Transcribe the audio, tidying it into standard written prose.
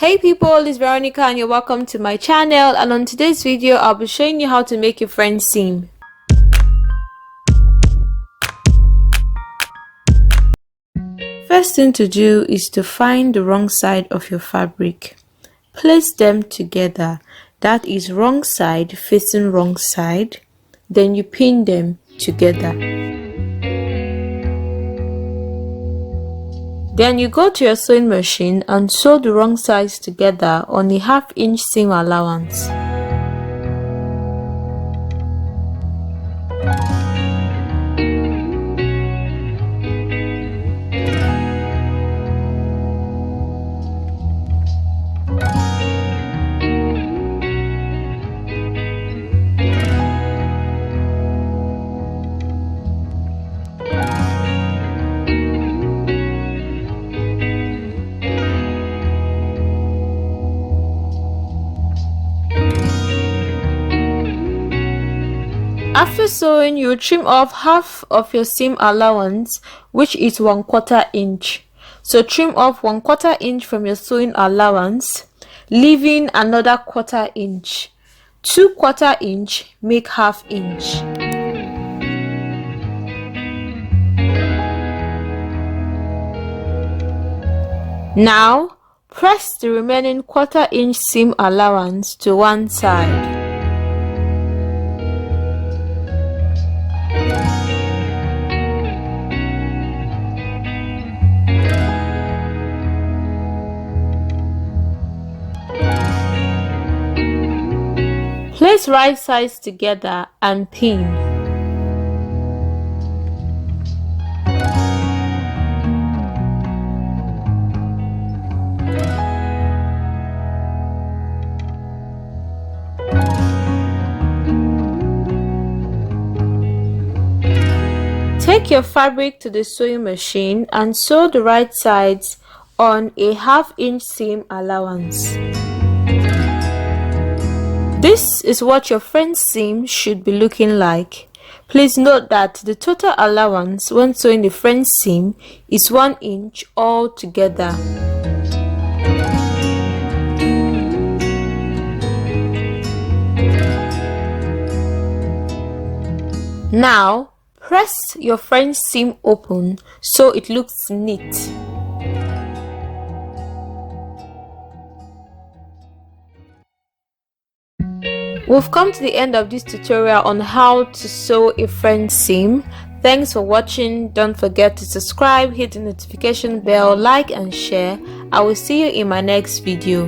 Hey people, it's Veronica and you're welcome to my channel, and on today's video I'll be showing you how to make your friend's seam. First thing to do is to find the wrong side of your fabric. Place them together, that is wrong side facing wrong side, then you pin them together. Then you go to your sewing machine and sew the wrong sides together on a 1/2 inch seam allowance. After sewing, you trim off half of your seam allowance, which is 1/4 inch. So trim off 1/4 inch from your sewing allowance, leaving another 1/4 inch. 2/4 inch make 1/2 inch. Now press the remaining 1/4 inch seam allowance to one side. Place right sides together and pin. Take your fabric to the sewing machine and sew the right sides on a 1/2 inch seam allowance. This is what your friend's seam should be looking like. Please note that the total allowance when sewing the friend's seam is 1 inch all together. Now press your friend's seam open so it looks neat. We've come to the end of this tutorial on how to sew a friend's seam. Thanks for watching. Don't forget to subscribe, hit the notification bell, like and share. I will see you in my next video.